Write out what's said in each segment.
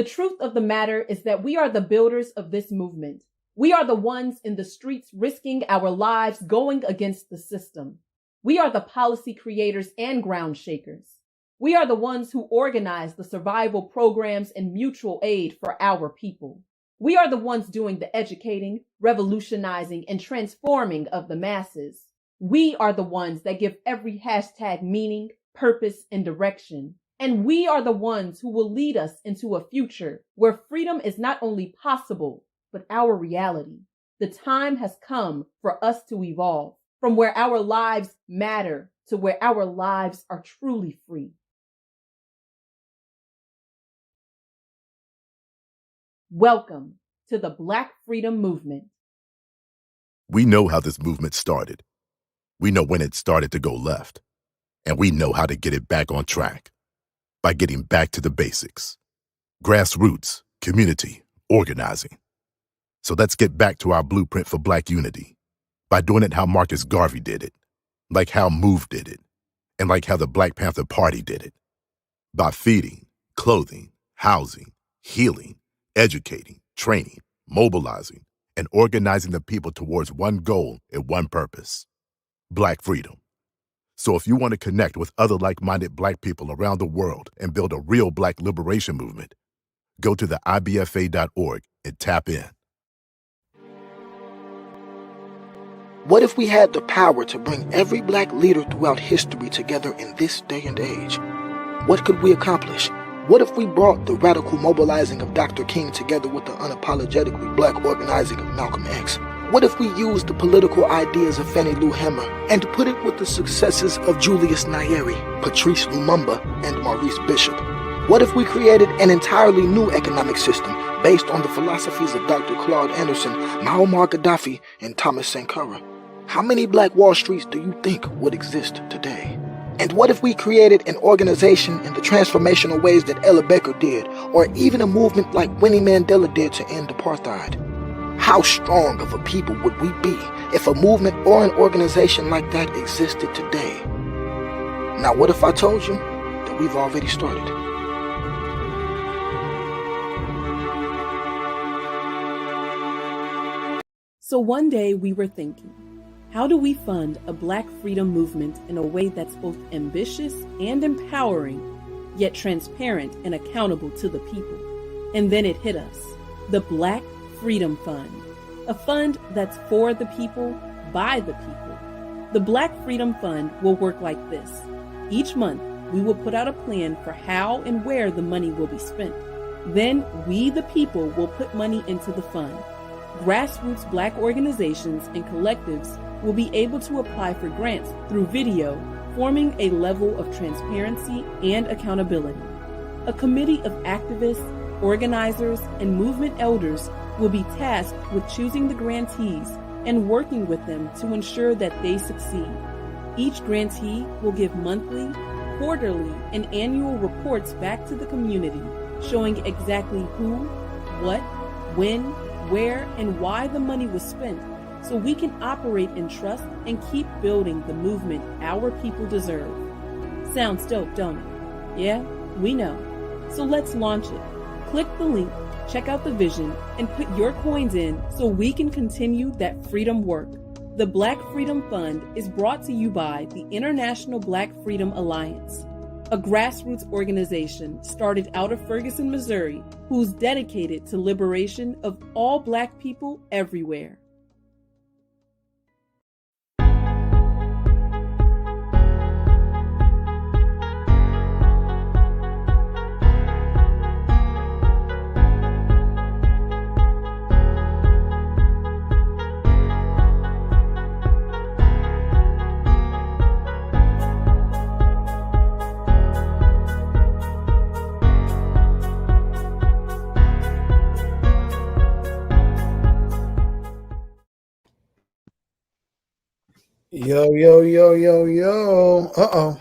The truth of the matter is that we are the builders of this movement. We are the ones in the streets risking our lives going against the system. We are the policy creators and ground shakers. We are the ones who organize the survival programs and mutual aid for our people. We are the ones doing the educating, revolutionizing, and transforming of the masses. We are the ones that give every hashtag meaning, purpose, and direction. And we are the ones who will lead us into a future where freedom is not only possible, but our reality. The time has come for us to evolve from where our lives matter to where our lives are truly free. Welcome to the Black Freedom Movement. We know how this movement started. We know when it started to go left. And we know how to get it back on track by getting back to the basics. Grassroots, community, organizing. So let's get back to our blueprint for Black unity by doing it how Marcus Garvey did it, like how MOVE did it, and like how the Black Panther Party did it. By feeding, clothing, housing, healing, educating, training, mobilizing, and organizing the people towards one goal and one purpose: Black freedom. So if you want to connect with other like-minded Black people around the world and build a real Black liberation movement, go to the IBFA.org and tap in. What if we had the power to bring every Black leader throughout history together in this day and age? What could we accomplish? What if we brought the radical mobilizing of Dr. King together with the unapologetically Black organizing of Malcolm X? What if we used the political ideas of Fannie Lou Hamer and put it with the successes of Julius Nyerere, Patrice Lumumba, and Maurice Bishop? What if we created an entirely new economic system based on the philosophies of Dr. Claude Anderson, Muammar Gaddafi, and Thomas Sankara? How many Black Wall Streets do you think would exist today? And what if we created an organization in the transformational ways that Ella Baker did, or even a movement like Winnie Mandela did to end apartheid? How strong of a people would we be if a movement or an organization like that existed today? Now, what if I told you that we've already started? So one day we were thinking, how do we fund a Black freedom movement in a way that's both ambitious and empowering, yet transparent and accountable to the people? And then it hit us, the Black Freedom Fund, a fund that's for the people, by the people. The Black Freedom Fund will work like this. Each month, we will put out a plan for how and where the money will be spent. Then we, the people, will put money into the fund. Grassroots Black organizations and collectives will be able to apply for grants through video, forming a level of transparency and accountability. A committee of activists, organizers, and movement elders will be tasked with choosing the grantees and working with them to ensure that they succeed. Each grantee will give monthly, quarterly, and annual reports back to the community, showing exactly who, what, when, where, and why the money was spent, so we can operate in trust and keep building the movement our people deserve. Sounds dope, don't it? Yeah, we know. So let's launch it. Click the link, check out the vision, and put your coins in so we can continue that freedom work. The Black Freedom Fund is brought to you by the International Black Freedom Alliance, a grassroots organization started out of Ferguson, Missouri, who's dedicated to liberation of all Black people everywhere. Yo, yo, yo, yo, yo. Uh-oh.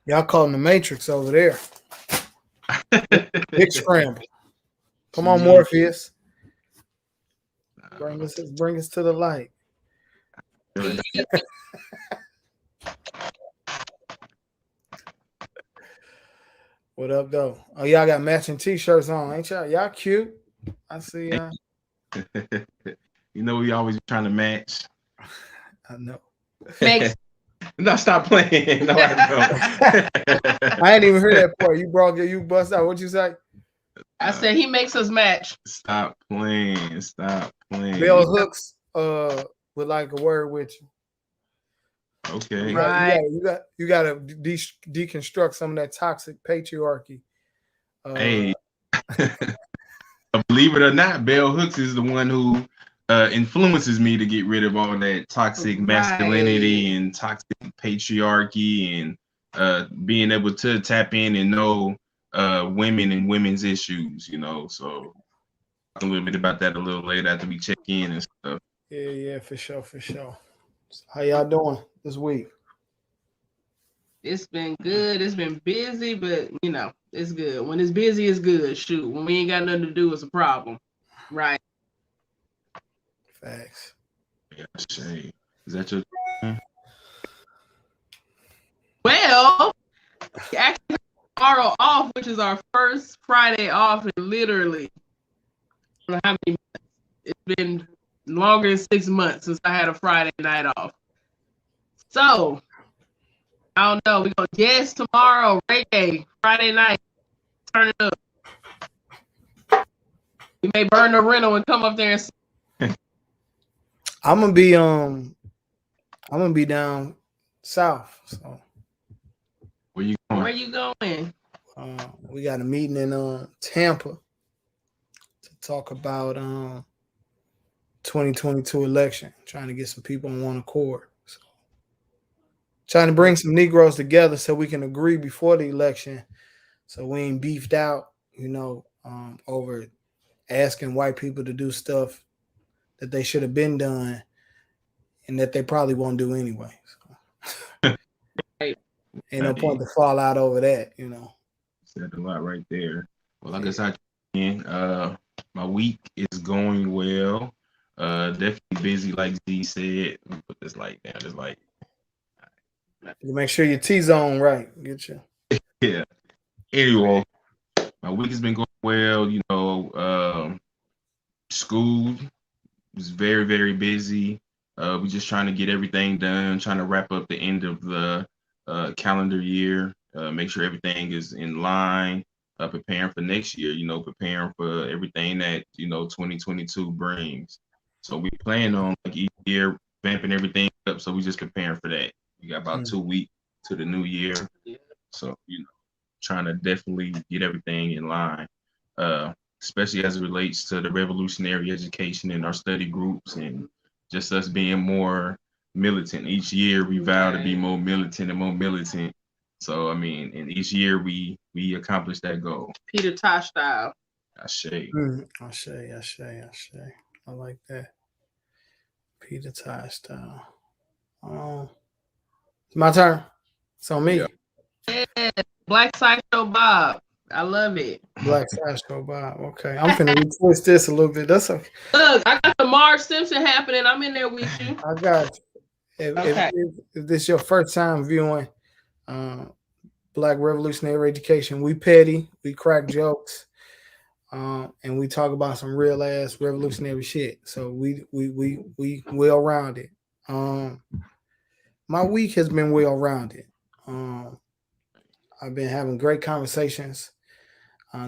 Y'all calling the Matrix over there. Big scramble. Come on, Morpheus. Bring us to the light. What up, though? Oh, y'all got matching T-shirts on, ain't y'all? Y'all cute. I see y'all. You know, we always trying to match. I know. Makes No, stop playing. No, I don't. I ain't even heard that part. You bust out. What you say? I said he makes us match. Stop playing. Stop playing. Bell hooks would like a word with you. Okay. Right. You got to deconstruct some of that toxic patriarchy. Hey, believe it or not, Bell Hooks is the one who influences me to get rid of all that toxic masculinity and toxic patriarchy and being able to tap in and know women and women's issues, you know. So talk a little bit about that a little later after we check in and stuff. Yeah, for sure. How y'all doing this week? It's been good. It's been busy, but you know, it's good. When it's busy, it's good. Shoot, when we ain't got nothing to do, it's a problem. Right. Facts. Yeah, Shay. Is that your Well, actually tomorrow off, which is our first Friday off, and literally, I don't know how many months. It's been longer than 6 months since I had a Friday night off. So I don't know. We're gonna guess tomorrow, reggae, Friday night. Turn it up. We may burn the rental and come up there and see. I'm gonna be down south. So where you going? Where you going? we got a meeting in Tampa to talk about 2022 election, trying to get some people on one accord. So trying to bring some Negroes together so we can agree before the election, so we ain't beefed out, you know, over asking white people to do stuff that they should have been done and that they probably won't do anyway. So. Right. Ain't no point to fall out over that, you know. Said a lot right there. Well, I guess my week is going well. Definitely busy, like Z said. Let me put this light down. Just like You make sure your T-zone right. Get you. yeah. Anyway, my week has been going well. You know, school was very, very busy. We're just trying to get everything done, trying to wrap up the end of the calendar year, make sure everything is in line, preparing for next year, you know, preparing for everything that, you know, 2022 brings. So we plan on like each year vamping everything up. So we just preparing for that. We got about 2 weeks to the new year. So, you know, trying to definitely get everything in line, especially as it relates to the revolutionary education in our study groups and just us being more militant. Each year we vow to be more militant and more militant. So I mean, and each year we accomplish that goal. Peter Tosh style. Ashe. Ashe. I like that. Peter Tosh style. It's my turn. It's on me. Yeah. Black Sideshow Bob. I love it. Black Sideshow Bob. Okay. I'm finna retwist this a little bit. That's okay. Look, I got the Marge Simpson happening. I'm in there with you. I got you. If this is your first time viewing Black Revolutionary Education, we petty, we crack jokes, and we talk about some real ass revolutionary shit. So we well rounded. My week has been well rounded. I've been having great conversations,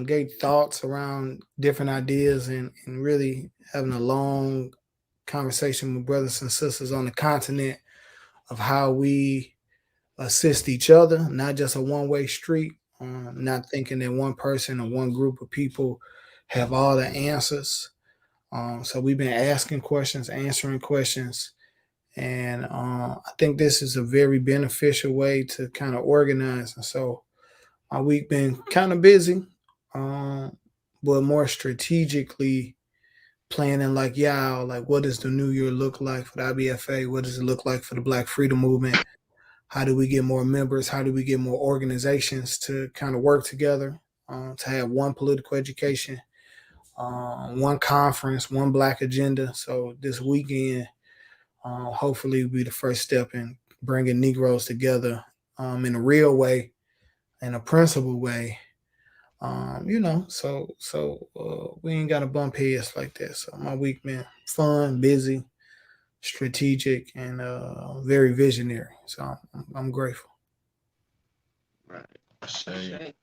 great thoughts around different ideas, and really having a long conversation with brothers and sisters on the continent of how we assist each other, not just a one-way street, not thinking that one person or one group of people have all the answers. So we've been asking questions, answering questions, and I think this is a very beneficial way to kind of organize. And so my week been kind of busy, but more strategically planning like y'all, like what does the new year look like for the IBFA? What does it look like for the Black Freedom Movement? How do we get more members? How do we get more organizations to kind of work together, to have one political education, one conference, one Black agenda? So this weekend, hopefully will be the first step in bringing Negroes together in a real way, in a principled way, So we ain't got to bump heads like that. So my week been fun, busy, strategic, and very visionary. So I'm grateful. Right. Shay.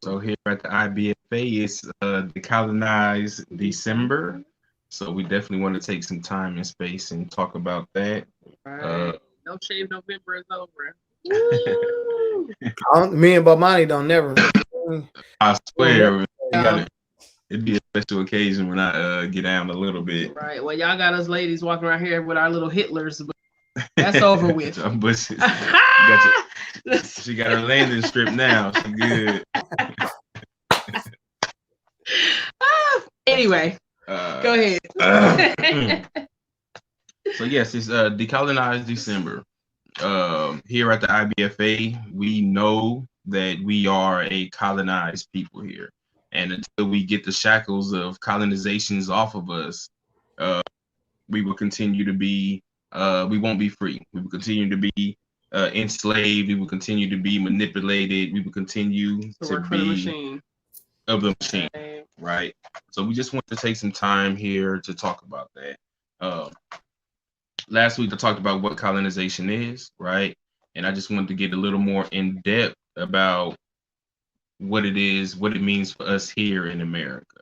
So here at the IBFA, it's Decolonize December. So we definitely want to take some time and space and talk about that. Right. No Shave November is over. Me and Bomani don't never. I swear, it'd be a special occasion when I get down a little bit. Right. Well, y'all got us ladies walking around here with our little Hitlers, but that's over with. She got her landing strip now. She good. Anyway, go ahead. So yes, it's Decolonize December. Here at the IBFA, we know that we are a colonized people here, and until we get the shackles of colonizations off of us, we will continue to be. We won't be free. We will continue to be enslaved. We will continue to be manipulated. We will continue to be of the machine, right? So we just want to take some time here to talk about that. Last week I talked about what colonization is, right? And I just wanted to get a little more in depth about what it is, what it means for us here in America,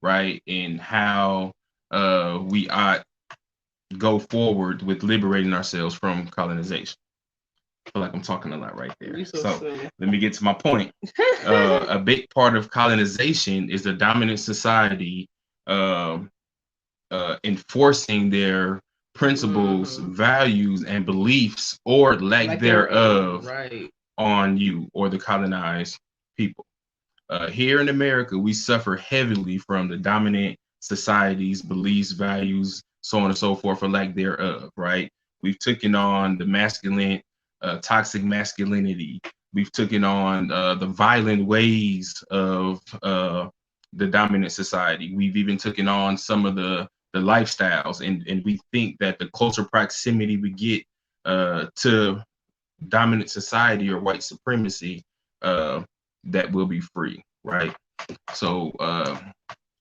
right? And how we ought go forward with liberating ourselves from colonization. I feel like I'm talking a lot right there. So let me get to my point. A big part of colonization is the dominant society enforcing their principles, values, and beliefs, or lack thereof, on you or the colonized people. Here in America, we suffer heavily from the dominant society's beliefs, values, so on and so forth, or lack thereof, right? We've taken on the masculine, toxic masculinity. We've taken on the violent ways of the dominant society. We've even taken on some of the lifestyles, and we think that the closer proximity we get to dominant society or white supremacy, that we'll be free, right? So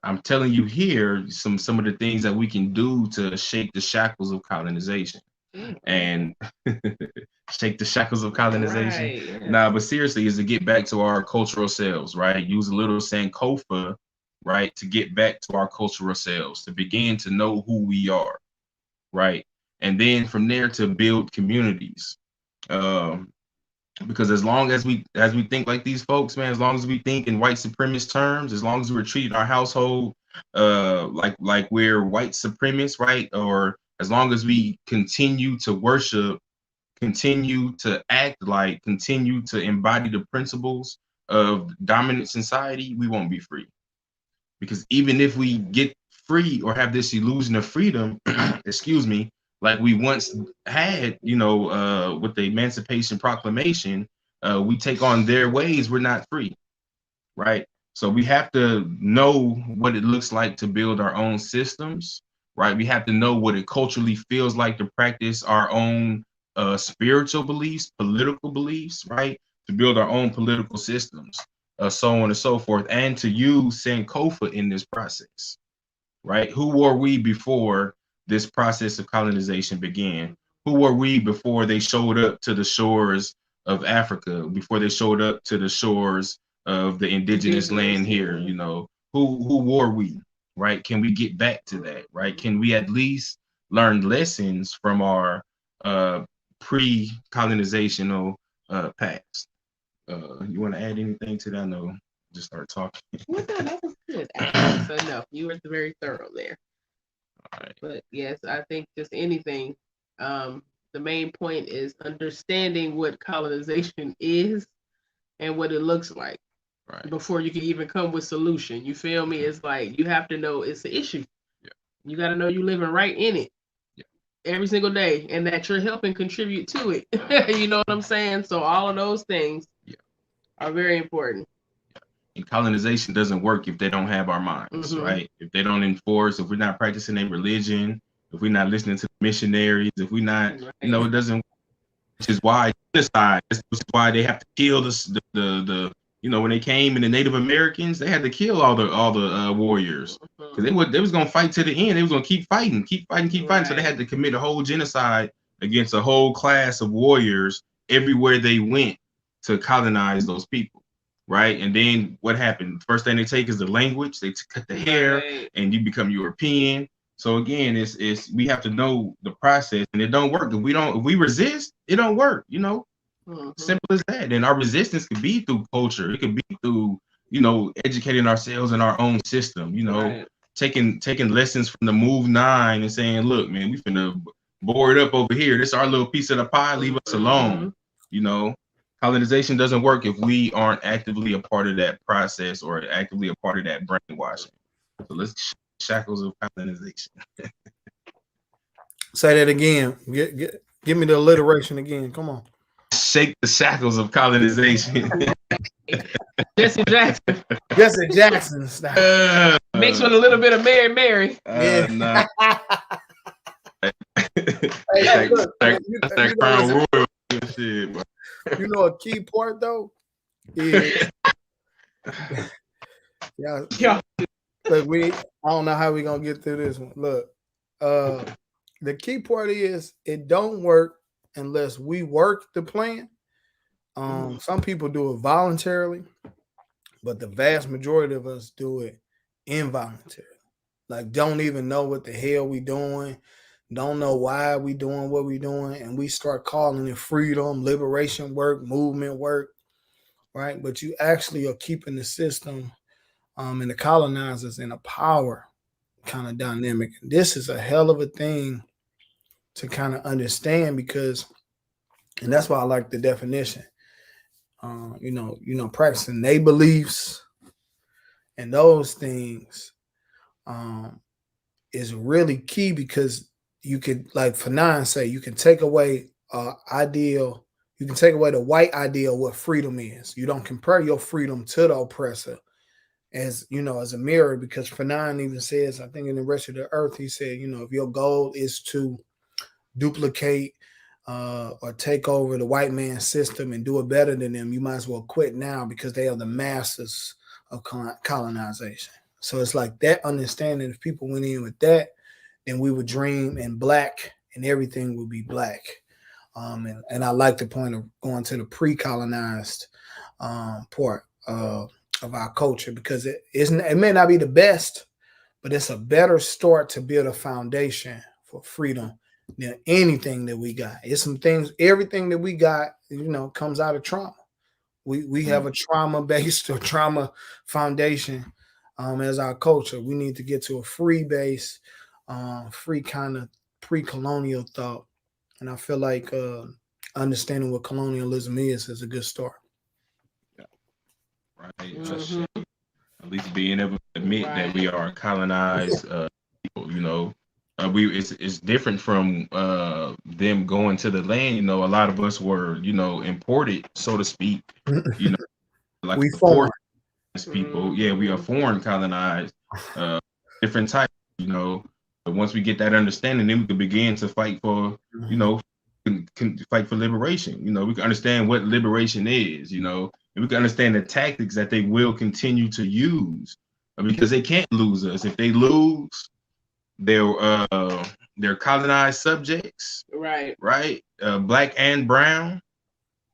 I'm telling you here some of the things that we can do to shake the shackles of colonization. And shake the shackles of colonization. Right, yeah. Nah, but seriously, is to get back to our cultural selves, right? Use a little Sankofa, right, to get back to our cultural selves, to begin to know who we are, right? And then from there to build communities. Because as long as we think like these folks, man, as long as we think in white supremacist terms, as long as we're treating our household like we're white supremacists, right? Or as long as we continue to worship, continue to act like, continue to embody the principles of dominant society, we won't be free. Because even if we get free or have this illusion of freedom, excuse me, like we once had, with the Emancipation Proclamation, we take on their ways, we're not free, right? So we have to know what it looks like to build our own systems, right? We have to know what it culturally feels like to practice our own spiritual beliefs, political beliefs, right? To build our own political systems, so on and so forth, and to use Sankofa in this process, right? Who were we before this process of colonization began? Who were we before they showed up to the shores of Africa, before they showed up to the shores of the indigenous land here? Who were we, right? Can we get back to that, right? Can we at least learn lessons from our pre-colonizational past? You want to add anything to that? No, just start talking. Well, no, that was good. Actually, so no, you were very thorough there. All right. But yes, I think just anything, the main point is understanding what colonization is and what it looks like, right, before you can even come with solution. You feel me? It's like you have to know it's an issue. Yeah. You got to know you're living right in it. Yeah. Every single day, and that you're helping contribute to it. You know what I'm saying? So all of those things are very important. And colonization doesn't work if they don't have our minds, right? If they don't enforce, if we're not practicing a religion, if we're not listening to missionaries, if we're not, it doesn't. which is why genocide. This is why they have to kill the when they came in the Native Americans, they had to kill all the warriors because they was gonna fight to the end. They was gonna keep fighting. So they had to commit a whole genocide against a whole class of warriors everywhere they went to colonize those people, right? And then what happened? First thing they take is the language. They cut the hair, and you become European. So again, it's we have to know the process, and it don't work. If we resist, it don't work. Simple as that. And our resistance could be through culture. It could be through educating ourselves in our own system. Taking lessons from the Move 9 and saying, look, man, we finna board up over here. This is our little piece of the pie. Leave us alone. Colonization doesn't work if we aren't actively a part of that process or actively a part of that brainwashing. So let's shackles of colonization. Say that again. Give me the alliteration again. Come on. Shake the shackles of colonization. Jesse Jackson. Jesse Jackson. Mixed with a little bit of Mary. Nah. That's Crown Royal shit. You know a key part though is yeah. Look, I don't know how we gonna get through this one. Look, the key part is it don't work unless we work the plan. Some people do it voluntarily, but the vast majority of us do it involuntarily. Like don't even know what the hell we doing, don't know why we doing what we doing, and we start calling it freedom, liberation work, movement work, right? But you actually are keeping the system and the colonizers in a power kind of dynamic. This is a hell of a thing to kind of understand because, and that's why I like the definition. Practicing their beliefs and those things is really key because you could, like Fanon say, you can take away ideal, you can take away the white ideal of what freedom is. You don't compare your freedom to the oppressor as a mirror, because Fanon even says, I think in the rest of the earth, he said, if your goal is to duplicate or take over the white man's system and do it better than them, you might as well quit now because they are the masters of colonization. So it's like that understanding. If people went in with that, then we would dream and black and everything would be black. And I like the point of going to the pre-colonized part of our culture because it may not be the best, but it's a better start to build a foundation for freedom than anything that we got. It's some things, everything that we got, comes out of trauma. We have a trauma-based or trauma foundation as our culture. We need to get to a free base, free kind of pre-colonial thought. And I feel like understanding what colonialism is a good start. Yeah. Right. At least being able to admit that we are colonized people, it's different from them going to the land. A lot of us were, imported, so to speak. Like we foreign people. Yeah, we are foreign colonized, different types. But once we get that understanding, then we can begin to fight for, can fight for liberation. We can understand what liberation is. And we can understand the tactics that they will continue to use because they can't lose us. If they lose their colonized subjects, right, black and brown,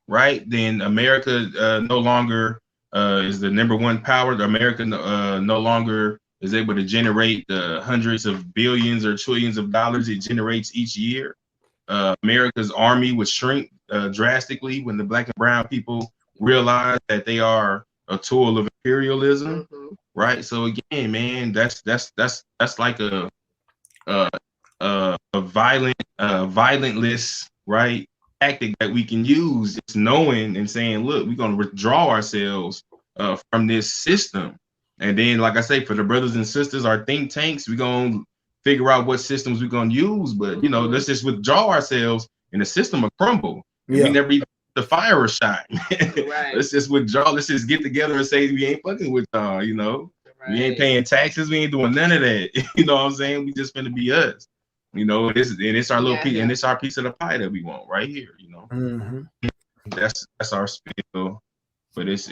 right, then America no longer is the number one power. America no longer is able to generate the hundreds of billions or trillions of dollars it generates each year. America's army would shrink drastically when the black and brown people realize that they are a tool of imperialism, right? So again, man, that's like a violentless, right, tactic that we can use. It's knowing and saying, look, we're going to withdraw ourselves from this system. And then, like I say, for the brothers and sisters, our think tanks, we're going to figure out what systems we're going to use. But, let's just withdraw ourselves and the system will crumble. We never even the fire a shot. Right. Let's just withdraw. Let's just get together and say we ain't fucking with y'all, Right. We ain't paying taxes. We ain't doing none of that. You know what I'm saying? We just finna be us. It's our little piece, and it's our piece of the pie that we want right here, Mm-hmm. That's our spiel, but it's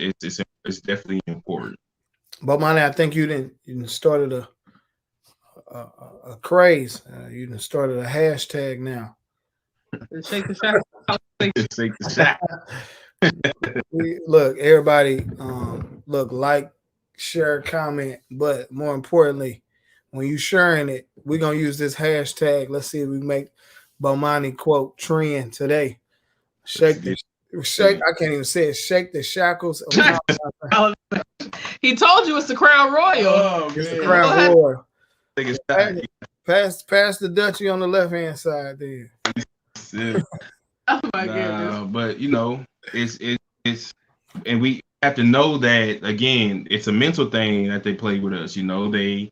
definitely important. But Monty, I think you didn't started a craze. You done started a hashtag now. Shake the shot. Take the shot. Look, everybody, look, like, share, comment, but more importantly, when you sharing it, we're gonna use this hashtag. Let's see if we make Bomani quote trend today. Shake the shake. I can't even say it. Shake the shackles of He told you it's the Crown Royal. Oh, it's the Crown Royal. Take a shot. Pass the Dutchie on the left hand side there. Oh my goodness. But you know, it's and we have to know that again, it's a mental thing that they play with us. You know, they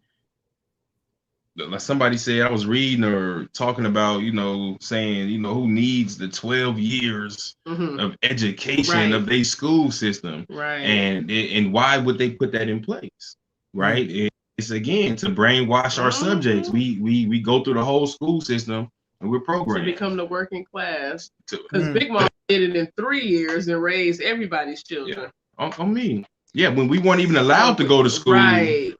like somebody said, I was reading or talking about, you know, saying, you know, who needs the 12 years of education of their school system, and why would they put that in place, right? It's again to brainwash our subjects. We go through the whole school system and we're programmed to become the working class. Because Big Mom did it in 3 years and raised everybody's children. On me. Yeah, when we weren't even allowed to go to school during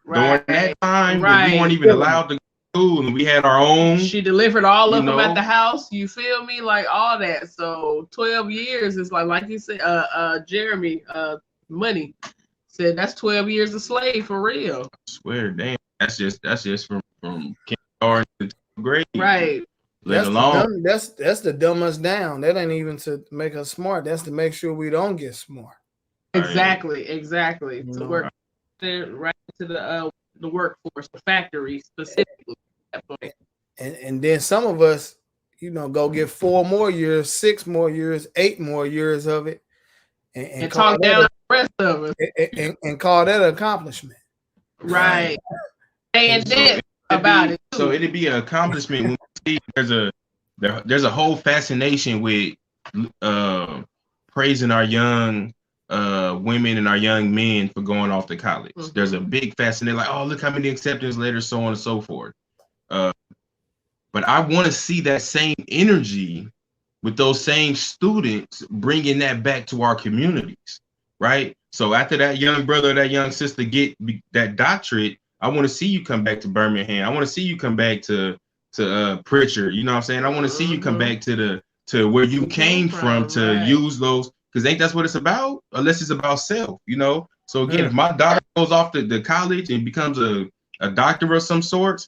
that time, when we weren't even allowed to go to school and we had our own. She delivered all of them at the house. You feel me? Like all that. So 12 years is like you said, Jeremy Money said that's 12 years of slave for real. I swear, damn. That's just from kindergarten to 12th grade. Right. That's the dumb us down. That ain't even to make us smart. That's to make sure we don't get smart. Exactly. To work right to the workforce, the factory specifically. And then some of us, you know, go get 4 more years, 6 more years, 8 more years of it, and talk down the rest of us, and call that an accomplishment. Right. And then about it. So it'd be an accomplishment when we see there's a whole fascination with praising our young women and our young men for going off to college. There's a big fascination, like, oh, look how many acceptance letters, so on and so forth. But I want to see that same energy with those same students, bringing that back to our communities, right? So after that young brother, that young sister get that doctorate, I want to see you come back to Birmingham. I want to see you come back to Pritchard. You know what I'm saying? I want to see you come back to where you came from to use those, because ain't that's what it's about, unless it's about self, you know? So again, if my daughter goes off to college and becomes a doctor of some sorts,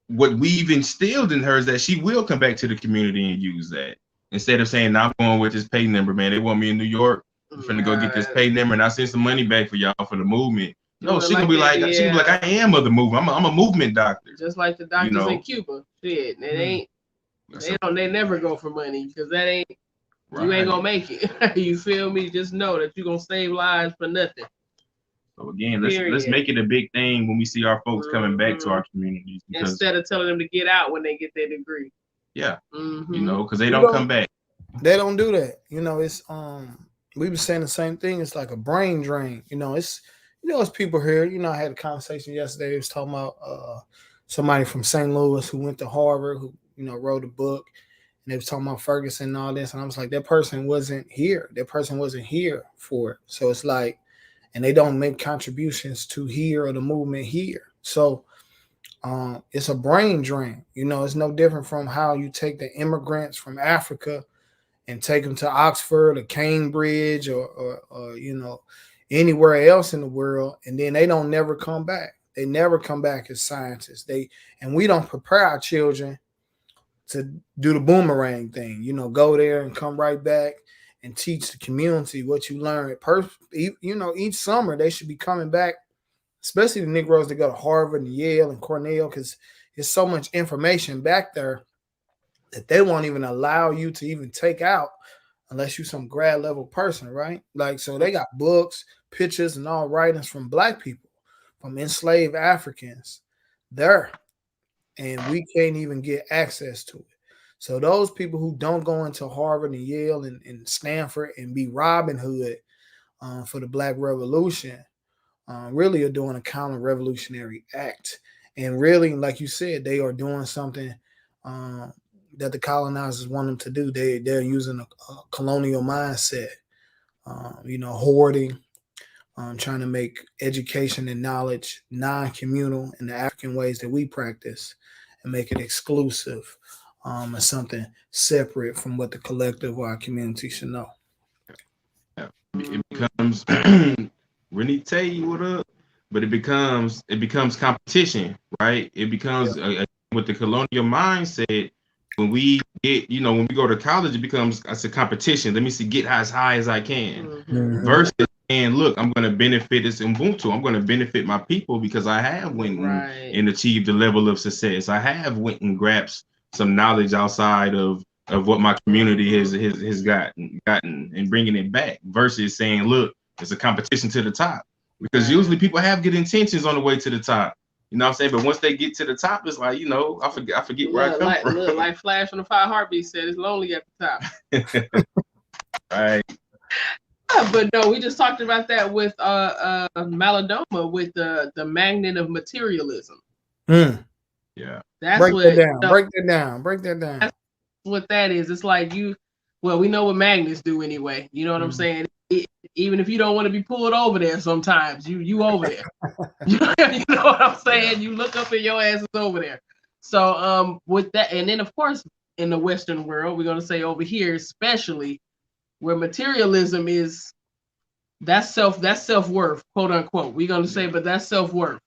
what we've instilled in her is that she will come back to the community and use that. Instead of saying, nah, I'm going with this pay number, man. They want me in New York. I'm finna go get this pay number and I send some money back for y'all for the movement. No, she gonna be like, I am of the movement. I'm a movement doctor. Just like the doctors in Cuba. Shit, they never go for money because that ain't, you ain't gonna make it. You feel me? Just know that you're gonna save lives for nothing. So again, let's make it a big thing when we see our folks coming back to our communities, instead of telling them to get out when they get their degree. Yeah, you know, because they don't come back. They don't do that. You know, it's we were saying the same thing. It's like a brain drain. You know, it's people here. You know, I had a conversation yesterday. It was talking about somebody from St. Louis who went to Harvard, who, you know, wrote a book, and they was talking about Ferguson and all this. And I was like, that person wasn't here. That person wasn't here for it. So it's like, and they don't make contributions to here or the movement here. So it's a brain drain. You know, it's no different from how you take the immigrants from Africa and take them to Oxford or Cambridge or you know, anywhere else in the world, and then they don't never come back. They never come back as scientists. And we don't prepare our children to do the boomerang thing. You know, go there and come right back and teach the community what you learned. You know, each summer they should be coming back, especially the Negroes that go to Harvard and Yale and Cornell, because there's so much information back there that they won't even allow you to even take out unless you're some grad level person, right? Like, so they got books, pictures, and all writings from Black people, from enslaved Africans there, and we can't even get access to it. So those people who don't go into Harvard and Yale and Stanford and be Robin Hood for the Black Revolution really are doing a counter-revolutionary act. And really, like you said, they are doing something that the colonizers want them to do. They're using a colonial mindset, hoarding, trying to make education and knowledge non-communal in the African ways that we practice, and make it exclusive, and something separate from what the collective or our community should know. It becomes Renee, tell you what up, but it becomes competition, right? It becomes with the colonial mindset. When we get, when we go to college, it becomes a competition. Let me get as high as I can. Mm-hmm. Versus, and look, I'm going to benefit this Ubuntu. I'm going to benefit my people because I have went and achieved a level of success. I have went and grasped some knowledge outside of what my community has gotten and bringing it back. Versus saying, look, it's a competition to the top, because usually people have good intentions on the way to the top. You know what I'm saying? But once they get to the top, it's like, I forget where I come from. Look, like Flash on the 5 Heartbeat said, it's lonely at the top. Right. But no, we just talked about that with Malidoma, with the magnet of materialism. Mm. Yeah. Break that down. That's what that is. It's like we know what magnets do anyway. You know what I'm saying? Even if you don't want to be pulled over there, sometimes you over there. You know what I'm saying? You look up and your ass is over there. So with that, and then of course in the Western world, we're gonna say over here, especially where materialism is, that's self-worth, quote unquote. We're gonna say, but that's self-worth.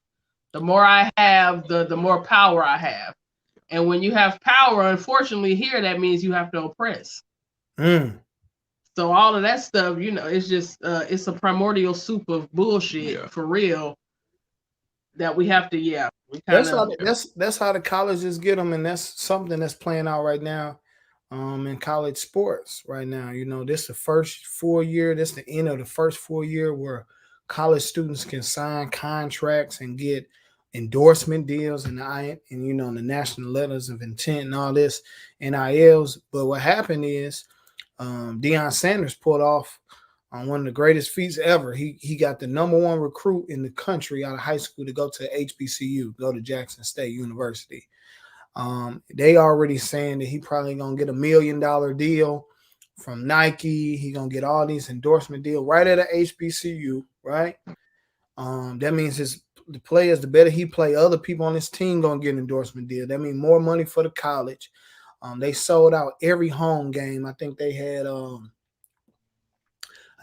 The more I have, the more power I have. And when you have power, unfortunately here, that means you have to oppress. Mm. So all of that stuff, it's just it's a primordial soup of bullshit for real that we have to that's how the colleges get them, and that's something that's playing out right now in college sports right now. This is the first 4 year, this is the end of the first 4 year where college students can sign contracts and get endorsement deals and the national letters of intent and all this NILs. But what happened is Deion Sanders pulled off on one of the greatest feats ever. He got the #1 recruit in the country out of high school to go to HBCU, go to Jackson State University. They already saying that he probably gonna get $1 million deal from Nike. He gonna get all these endorsement deals right at a HBCU, right? That means the players, the better he play, other people on his team gonna get an endorsement deal. That means more money for the college. They sold out every home game. I think they had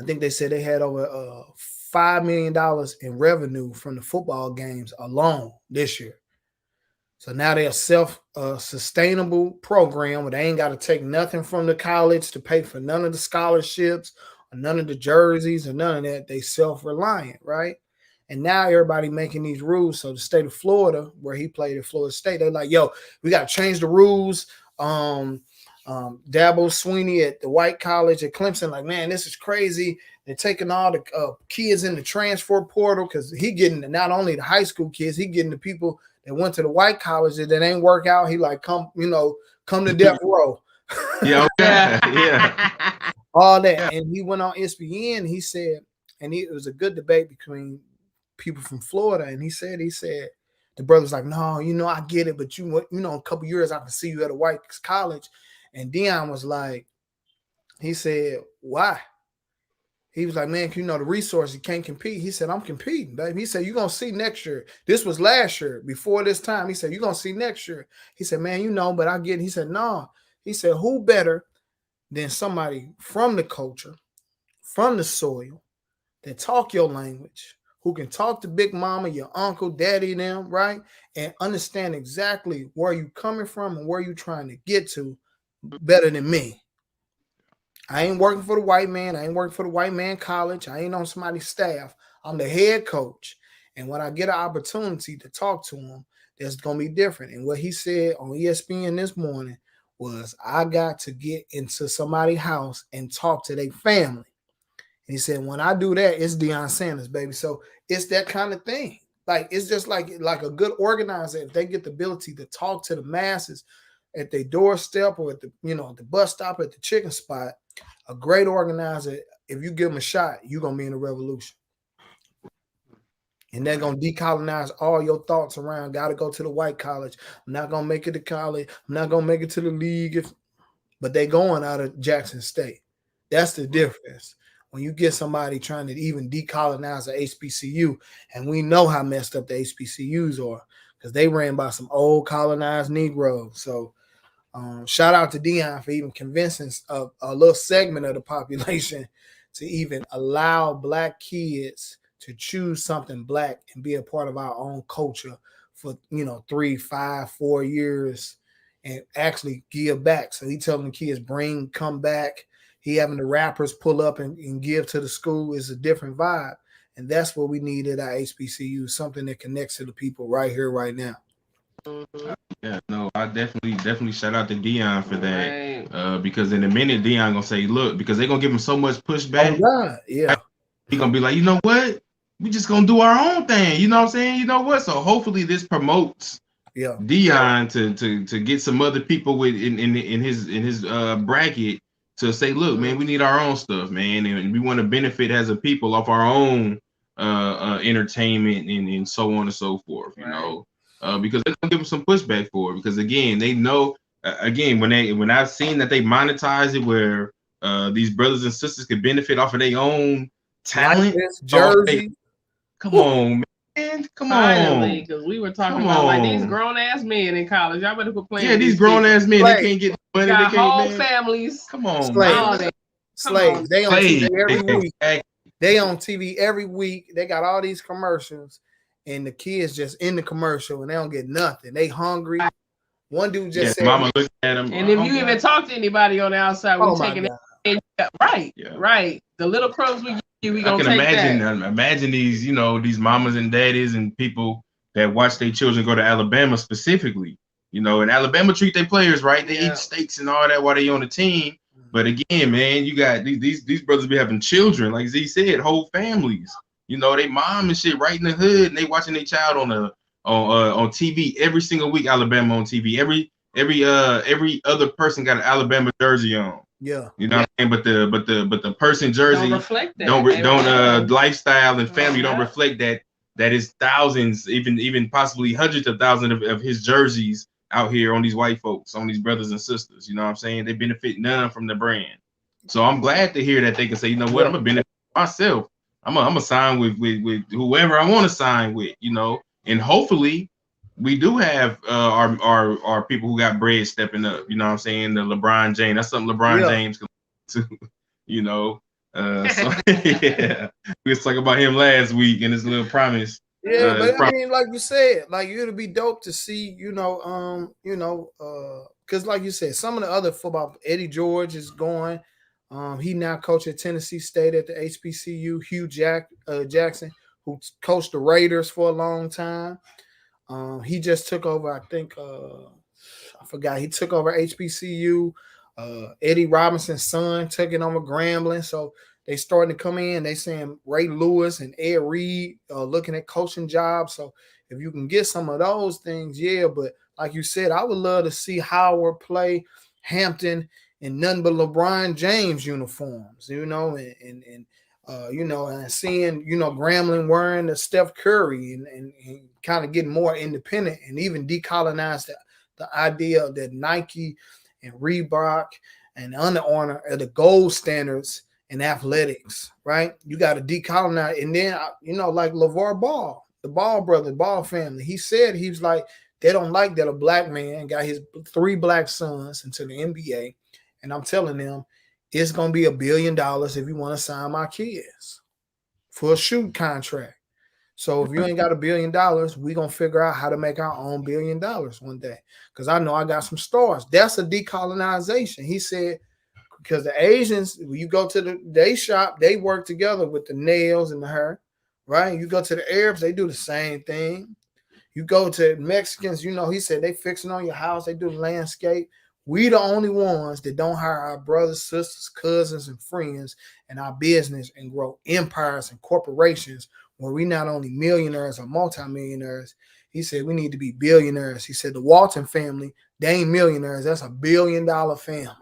they said they had over $5 million in revenue from the football games alone this year. So now they're a self-sustainable program where they ain't got to take nothing from the college to pay for none of the scholarships or none of the jerseys or none of that. They self-reliant, right? And now everybody making these rules. So the state of Florida, where he played at Florida State, they're like, yo, we got to change the rules. Dabo Swinney at the white college at Clemson, like, man, this is crazy. They're taking all the kids in the transfer portal because he getting not only the high school kids, he getting the people that went to the white colleges that ain't work out. He like, come to death row. Yeah. All that. Yeah. And he went on ESPN. He said, it was a good debate between people from Florida. And he said, the brother's like, no, I get it. But a couple years I can see you at a white college. And Deion was like, he said, why? He was like, man, the resources, you can't compete. He said, I'm competing, baby. He said, you're going to see next year. This was last year, before this time. He said, you're going to see next year. He said, man, but I get it. He said, no. He said, who better than somebody from the culture, from the soil, that talk your language, who can talk to Big Mama, your uncle, daddy, them, right? And understand exactly where you coming from and where you trying to get to better than me. I ain't working for the white man. I ain't working for the white man college. I ain't on somebody's staff. I'm the head coach. And when I get an opportunity to talk to him, that's going to be different. And what he said on ESPN this morning was, I got to get into somebody's house and talk to their family. And he said, when I do that, it's Deion Sanders, baby. So it's that kind of thing. Like, it's just like a good organizer. If they get the ability to talk to the masses at their doorstep or at the, at the bus stop, at the chicken spot, a great organizer, if you give them a shot, you're going to be in a revolution. And they're going to decolonize all your thoughts around, got to go to the white college. I'm not going to make it to college. I'm not going to make it to the league. But they going out of Jackson State. That's the difference. When you get somebody trying to even decolonize the HBCU, and we know how messed up the HBCUs are because they ran by some old colonized Negroes. So shout out to Dion for even convincing a little segment of the population to even allow Black kids to choose something Black and be a part of our own culture for 3, 5, 4 years and actually give back. So he telling the kids come back. He having the rappers pull up and give to the school is a different vibe. And that's what we need at our HBCU, something that connects to the people right here, right now. Yeah, no, I definitely shout out to Dion for that. Right. Because in a minute, Dion gonna say, look, because they're gonna give him so much pushback. Oh, God. Yeah. He gonna be like, you know what? We just gonna do our own thing. You know what I'm saying? You know what? So hopefully this promotes Dion to get some other people in his bracket to say, look, man, we need our own stuff, man, and we want to benefit as a people off our own entertainment and so on and so forth. You know, because they're gonna give them some pushback for it. Because again, they know when I've seen that they monetize it where these brothers and sisters could benefit off of their own talent, jersey. Come on, man. Come on. Because we were talking about like these grown ass men in college. Y'all better quit playing. Yeah, these grown ass men, they can't get money. They got whole families. Come on, slaves. They on TV every week. They on TV every week. They got all these commercials, and the kids just in the commercial, and they don't get nothing. They hungry. One dude just said, "Mama looked at him." And if you even talk to anybody on the outside, we're taking it. Right. The little crumbs we give you, we gonna take that. Imagine these, these mamas and daddies and people that watch their children go to Alabama specifically. And Alabama treat their players right. They eat steaks and all that while they on the team. But again, man, you got these brothers be having children, like Z said, whole families. They mom and shit right in the hood, and they watching their child on TV every single week. Alabama on TV. Every other person got an Alabama jersey on. Yeah, what I'm saying, but the person jersey don't reflect that. Don't lifestyle and family don't reflect that. That is thousands, even possibly hundreds of thousands of his jerseys out here on these white folks, on these brothers and sisters. You know what I'm saying? They benefit none from the brand. So I'm glad to hear that they can say, you know what, I'm gonna benefit myself. I'm gonna sign with whoever I want to sign with. And hopefully we do have our people who got bread stepping up. You know what I'm saying? The LeBron James. That's something LeBron James can do. So yeah, we was talking about him last week and his little promise. Yeah, but I mean, like you said, like it'll be dope to see, because like you said, some of the other football, Eddie George is going. He now coach at Tennessee State at the HBCU. Hugh Jackson, who coached the Raiders for a long time. He just took over, I think, I forgot. He took over HBCU. Eddie Robinson's son took it over Grambling. So they starting to come in. They saying Ray Lewis and Ed Reed looking at coaching jobs. So if you can get some of those things, yeah. But like you said, I would love to see Howard play Hampton in nothing but LeBron James uniforms, and seeing, Grambling wearing the Steph Curry and kind of getting more independent and even decolonize the idea that Nike and Reebok and Under Armour are the gold standards in athletics, right? You got to decolonize. And then, like LeVar Ball, the Ball brother, Ball family, he said, he was like, they don't like that a black man got his 3 black sons into the NBA. And I'm telling them, it's going to be $1 billion if you want to sign my kids for a shoot contract. So if you ain't got $1 billion, we're going to figure out how to make our own $1 billion one day. Because I know I got some stars. That's a decolonization. He said, because the Asians, when you go to they shop, they work together with the nails and the hair, right? You go to the Arabs, they do the same thing. You go to Mexicans, he said they fixing on your house, they do the landscape. We the only ones that don't hire our brothers, sisters, cousins, and friends in our business and grow empires and corporations where we not only millionaires or multimillionaires. He said we need to be billionaires. He said the Walton family, they ain't millionaires. That's $1 billion family.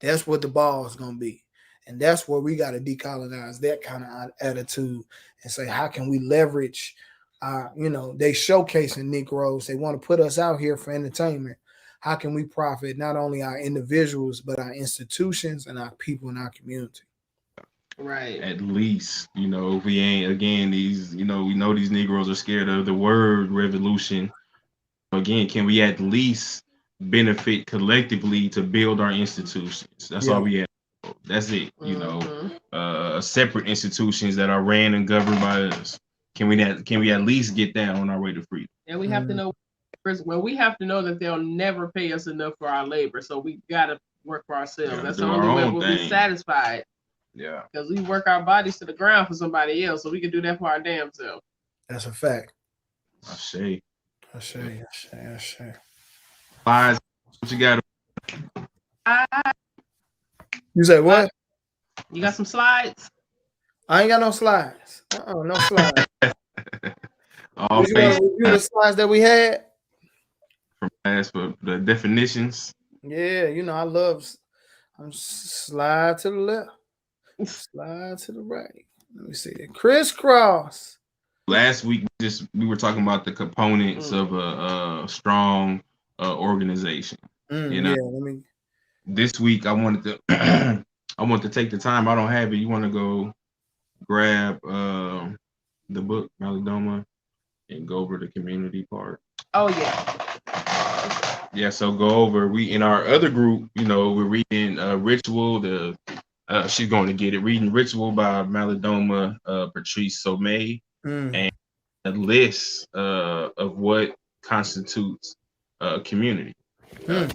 That's what the ball is going to be. And that's where we got to decolonize that kind of attitude and say, how can we leverage, they showcasing Negroes. They want to put us out here for entertainment. How can we profit not only our individuals, but our institutions and our people in our community? Right. At least, if we ain't, again, these, we know these Negroes are scared of the word revolution. Again, can we at least benefit collectively to build our institutions? That's all we have. That's it. Separate institutions that are ran and governed by us. Can we at least get that on our way to freedom? And we have to know. Well, we have to know that they'll never pay us enough for our labor, so we gotta work for ourselves. That's the only way we'll be satisfied. Yeah, because we work our bodies to the ground for somebody else, so we can do that for our damn self. That's a fact. I say. Lies. What you got? You say what? You got some slides? I ain't got no slides. No slides. You want to review the slides that we had? From last, for the definitions. Yeah, I'm slide to the left. Slide to the right. Let me see it. Crisscross. Last week, we were talking about the components of a strong organization. This week I wanted to to take the time. I don't have it. You want to go grab the book Malidoma and go over the community part? Oh yeah. Yeah. So go over. We in our other group, we're reading Ritual. She's going to get it. Reading Ritual by Malidoma Patrice Somé, and a list of what constitutes a community. Okay.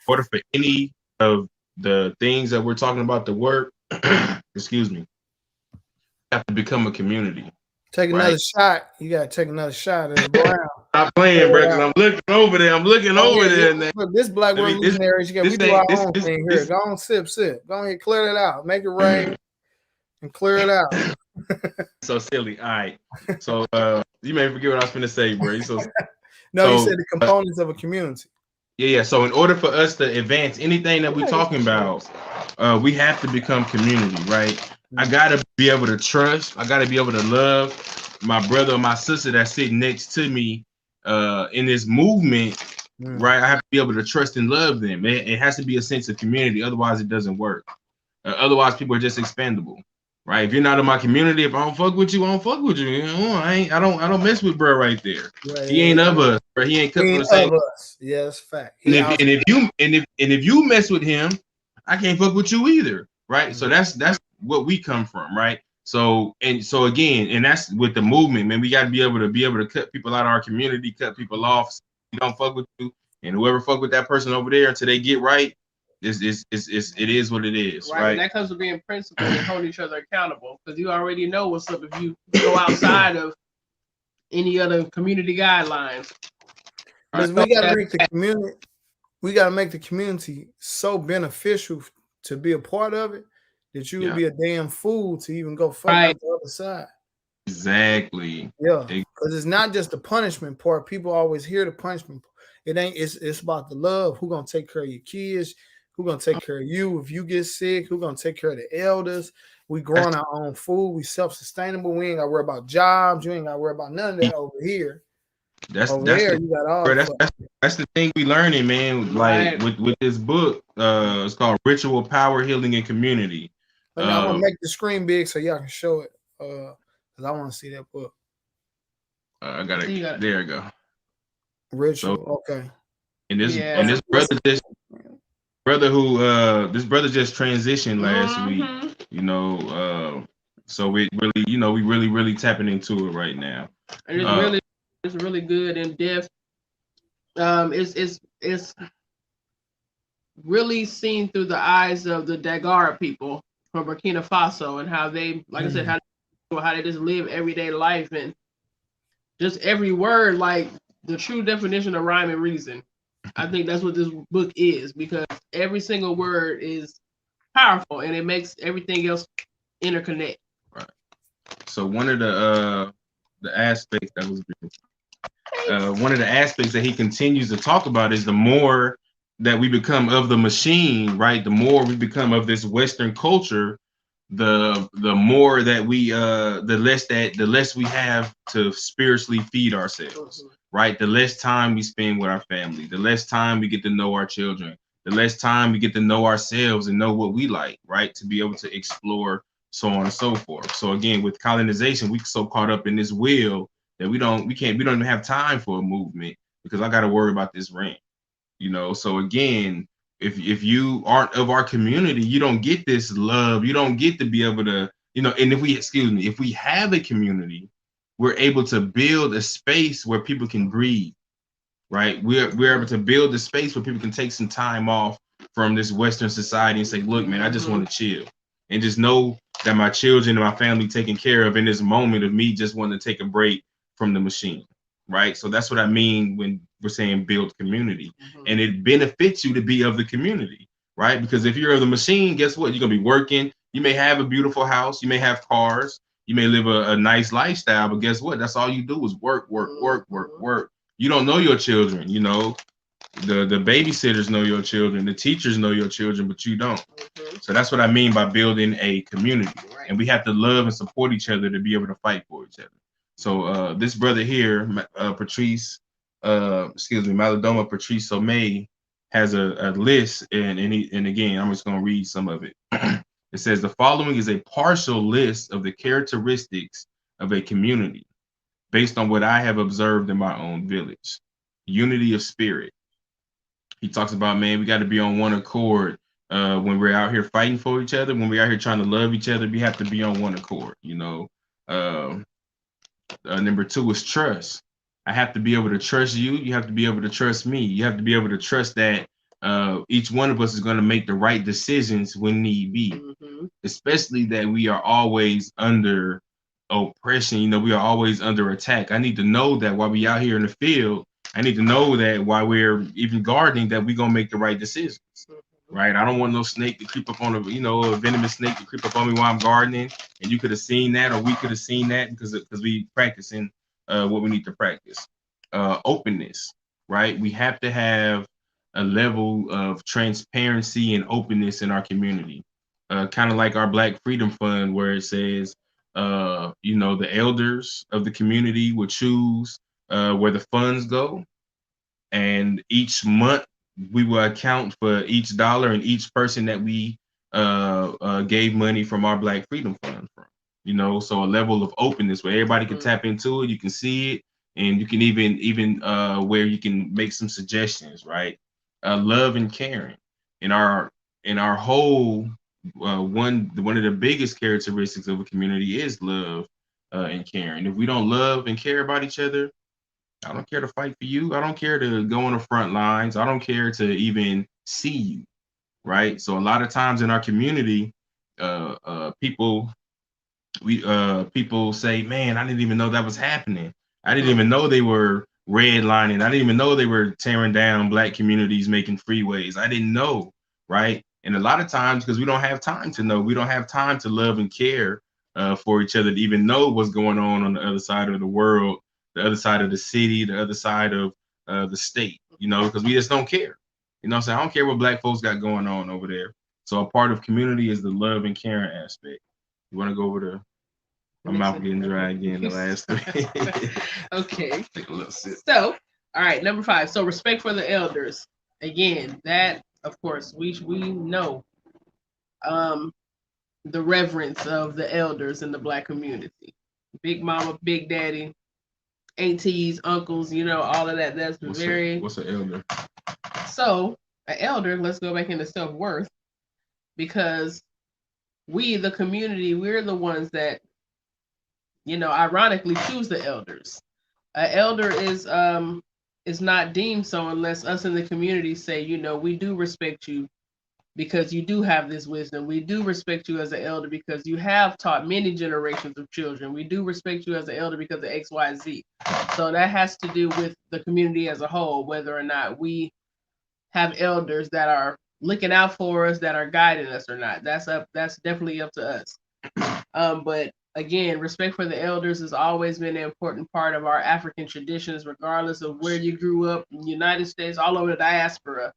Order for any of the things that we're talking about to work, excuse me, you have to become a community. Take another shot. You got to take another shot at the ground. Stop playing, bro, because I'm looking over there. Look, this Black World Missionaries, we do our own thing here. Go on, sip. Go ahead, clear it out. Make it rain and clear it out. So silly. All right. So you may forget what I was going to say, bro. You said the components of a community. Yeah. So in order for us to advance anything that we're talking about, we have to become community, right? I gotta be able to trust. I gotta be able to love my brother or my sister that's sitting next to me in this movement, right? I have to be able to trust and love them. It has to be a sense of community. Otherwise, it doesn't work. Otherwise, people are just expendable, right? If you're not in my community, if I don't fuck with you, I don't fuck with you. I don't mess with bro right there. He ain't of us, bro. He ain't cut for the same. Yeah, that's a fact. And if you mess with him, I can't fuck with you either, right? So that's what we come from, right? So again, and that's with the movement, man. We got to be able to cut people out of our community, cut people off. So we don't fuck with you, and whoever fuck with that person over there until they get right, it is what it is, right? And that comes to being principled and holding each other accountable, because you already know what's up if you go outside of any other community guidelines. Because we got to make the community. We got to make the community so beneficial to be a part of it that you would be a damn fool to even go fuck out the other side. Exactly. Yeah. Because it's not just the punishment part. People always hear the punishment. It ain't. It's about the love. Who gonna take care of your kids? Who gonna take care of you if you get sick? Who gonna take care of the elders? We growing our own food. We self-sustainable. We ain't gotta worry about jobs. You ain't gotta worry about none of that over here. That's the thing we learning, man. Like with this book, it's called Ritual, Power, Healing, and Community. I'm gonna make the screen big so y'all can show it. Because I want to see that book. I got it. There you go. Ritual. Okay. And this brother just transitioned last week. So we really tapping into it right now. And it's really good in depth. It's really seen through the eyes of the Dagara people from Burkina Faso and how they, like I said, how they just live everyday life, and just every word, like the true definition of rhyme and reason. I think that's what this book is, because every single word is powerful and it makes everything else interconnect. Right. So one of the aspects that was one of the aspects that he continues to talk about is the more that we become of the machine, right? The more we become of this Western culture, the more that we the less we have to spiritually feed ourselves, right? The less time we spend with our family, the less time we get to know our children, the less time we get to know ourselves and know what we like, right? To be able to explore, so on and so forth. So again, with colonization, we so caught up in this wheel that we don't even have time for a movement because I got to worry about this rent, So again, if you aren't of our community, you don't get this love. You don't get to be able to, and if we have a community, we're able to build a space where people can breathe, right? We're able to build a space where people can take some time off from this Western society and say, look, man, I just want to chill and just know that my children and my family taken care of in this moment of me just wanting to take a break from the machine, right? So that's what I mean when we're saying build community. And it benefits you to be of the community, right? Because if you're of the machine, guess what? You're gonna be working. You may have a beautiful house, you may have cars, you may live a nice lifestyle, but guess what? That's all you do is work. You don't know your children, the babysitters know your children, the teachers know your children, but you don't. So that's what I mean by building a community. And we have to love and support each other to be able to fight for each other. So this brother here, Maladoma Patrice Somé, has a list, and again, I'm just going to read some of it. It says the following is a partial list of the characteristics of a community based on what I have observed in my own village. Unity of spirit. He talks about, man, we got to be on one accord when we're out here fighting for each other. When we're out here trying to love each other, we have to be on one accord, Number 2 is trust. I have to be able to trust you. You have to be able to trust me. You have to be able to trust that each one of us is going to make the right decisions when need be, especially that we are always under oppression. We are always under attack. I need to know that while we out here in the field, I need to know that while we're even gardening, that we're going to make the right decisions, right? I don't want no snake to creep up on a venomous snake to creep up on me while I'm gardening. And you could have seen that, or we could have seen that because we practicing what we need to practice. Openness, right? We have to have a level of transparency and openness in our community. Kind of like our Black Freedom Fund, where it says, the elders of the community will choose where the funds go. And each month we will account for each dollar and each person that we gave money from our Black Freedom Fund from. So a level of openness where everybody can tap into it, you can see it, and you can even where you can make some suggestions, right? Love and caring. In our whole one of the biggest characteristics of a community is love and caring. If we don't love and care about each other, I don't care to fight for you. I don't care to go on the front lines. I don't care to even see you, right? So a lot of times in our community, people say, man, I didn't even know that was happening. I didn't even know they were redlining. I didn't even know they were tearing down Black communities, making freeways. I didn't know, right? And a lot of times, because we don't have time to know, we don't have time to love and care for each other to even know what's going on the other side of the world, the other side of the city, the other side of the state, because we just don't care. What I'm saying? I don't care what Black folks got going on over there. So a part of community is the love and caring aspect. You want to go over to my mouth getting dry again, the last three. Okay. Take a little sip. So, all right, number 5. So respect for the elders. Again, that, of course, we know the reverence of the elders in the Black community. Big mama, big daddy, aunties, uncles, all of that. That's what's an elder? So an elder, let's go back into self-worth, because we, the community, we're the ones that, ironically choose the elders. An elder is not deemed so unless us in the community say, we do respect you because you do have this wisdom. We do respect you as an elder because you have taught many generations of children. We do respect you as an elder because of X, Y, Z. So that has to do with the community as a whole, whether or not we have elders that are looking out for us, that are guiding us or not. That's definitely up to us. But again, respect for the elders has always been an important part of our African traditions, regardless of where you grew up in the United States, all over the diaspora.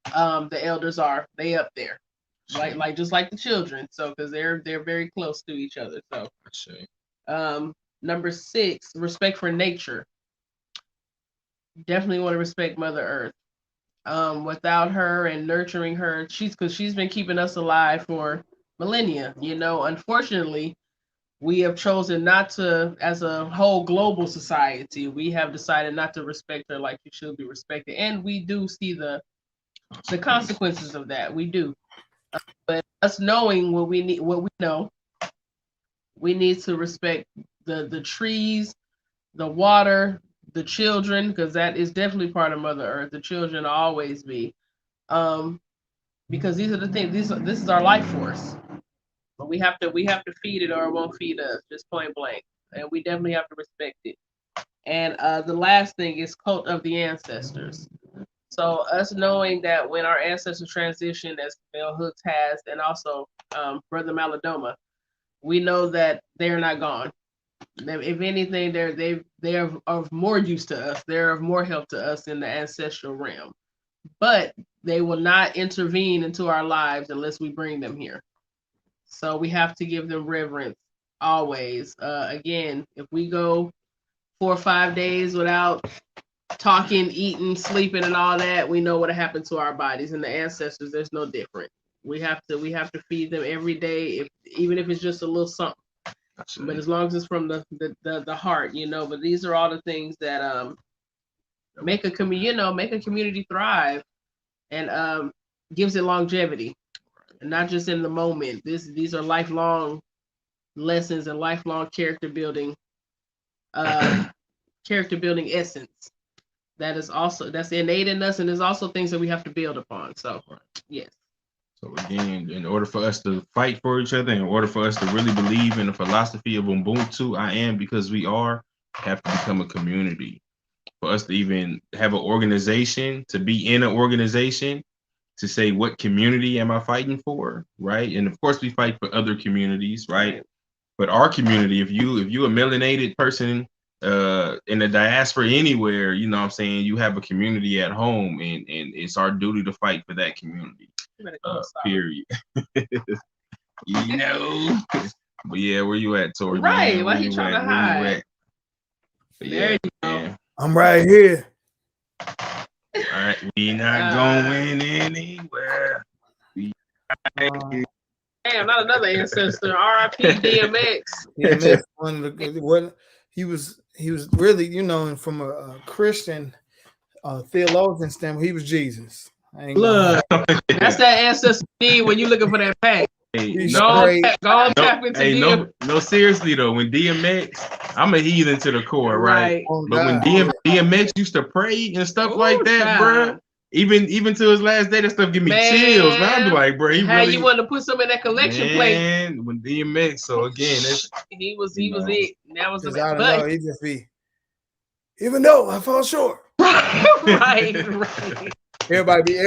the elders are. They up there, like just like the children. So because they're very close to each other. So number 6, respect for nature. Definitely want to respect Mother Earth. Without her and nurturing her, because she's been keeping us alive for millennia. Unfortunately, we have chosen not to, as a whole global society, we have decided not to respect her like she should be respected, and we do see the consequences of that. We do, but us knowing what we need, what we know, we need to respect the trees, the water, the children, because that is definitely part of Mother Earth. The children will always be, because these are the things. This is our life force. But we have to feed it, or it won't feed us. Just point blank, and we definitely have to respect it. And the last thing is cult of the ancestors. So us knowing that when our ancestors transitioned, as Bell Hooks has, and also Brother Maladoma, we know that they're not gone. If anything, they're of more use to us. They're of more help to us in the ancestral realm. But they will not intervene into our lives unless we bring them here. So we have to give them reverence always. Again, if we go 4 or 5 days without talking, eating, sleeping, and all that, we know what happened to our bodies. And the ancestors, there's no different. We have to feed them every day, even if it's just a little something. But as long as it's from the heart, But these are all the things that make a community thrive, and gives it longevity, and not just in the moment. These are lifelong lessons and lifelong character building essence. That's innate in us, and there's also things that we have to build upon. So yes. So again, in order for us to fight for each other, in order for us to really believe in the philosophy of Ubuntu, I am because we are, have to become a community. For us to even have an organization, to be in an organization, to say what community am I fighting for, right? And of course we fight for other communities, right? But our community, if you a melanated person in the diaspora anywhere, you know what I'm saying, you have a community at home, and it's our duty to fight for that community. Period. But yeah, where you at, Tori? Right, why he trying to hide? There you go. I'm right here. All right, we not going anywhere. Damn, not another ancestor. R.I.P. DMX. DMX, one of the what he was really, and from a Christian theologian standpoint, he was Jesus. Look, that's that ancestor need when you're looking for that pack. Tap into no, seriously though, when DMX, I'm a heathen to the core, right? But when DMX used to pray and stuff like that, bro, even to his last day, that stuff give me chills, man. I'd be like, bro, he really, you want to put some in that collection plate. When DMX, so again, he was it. That was I don't know, he just be, even though I fall short. right. Everybody. I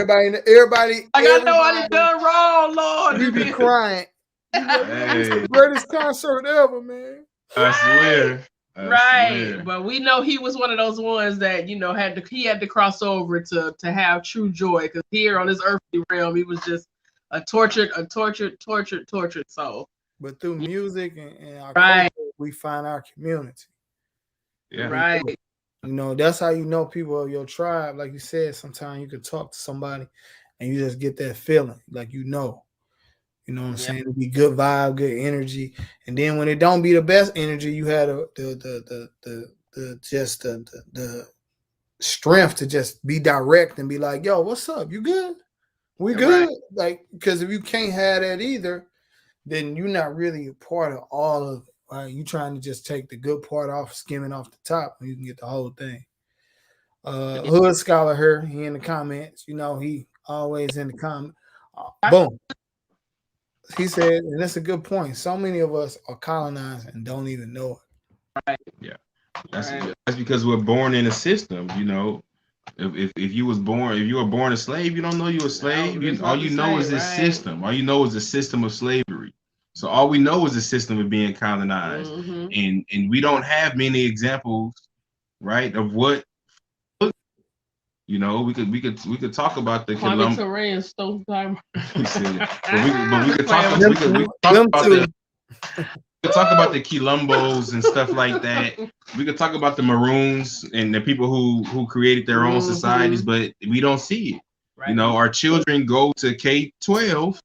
know I done wrong, Lord. You be crying. It's the greatest concert ever, man. I swear. Right, but we know he was one of those ones that he had to cross over to have true joy, because here on this earthly realm he was just a tortured soul. But through music and our culture, we find our community. Yeah, right. That's how you know people of your tribe. Like you said, sometimes you could talk to somebody and you just get that feeling, like you know what I'm saying? It'd be good vibe, good energy. And then when it don't be the best energy, you had the strength to just be direct and be like, yo, what's up? You good? We good? Right. Like, because if you can't have that either, then you're not really a part of all of it. Right? You trying to just take the good part off, skimming off the top, and you can get the whole thing. Hood Scholar here, he in the comments. He always in the comment. Boom. He said, and that's a good point. So many of us are colonized and don't even know it. Right. Yeah. That's because we're born in a system, If you were born a slave, you don't know you're a slave. All you know is this system. All you know is the system of slavery. So all we know is the system of being colonized. Mm-hmm. And we don't have many examples, right, of what, You know, we could talk about the Kwame Ture and Stokes time. but we could talk about the Quilombos and stuff like that. We could talk about the Maroons and the people who created their own societies, but we don't see it. Right. You know, our children go to K-12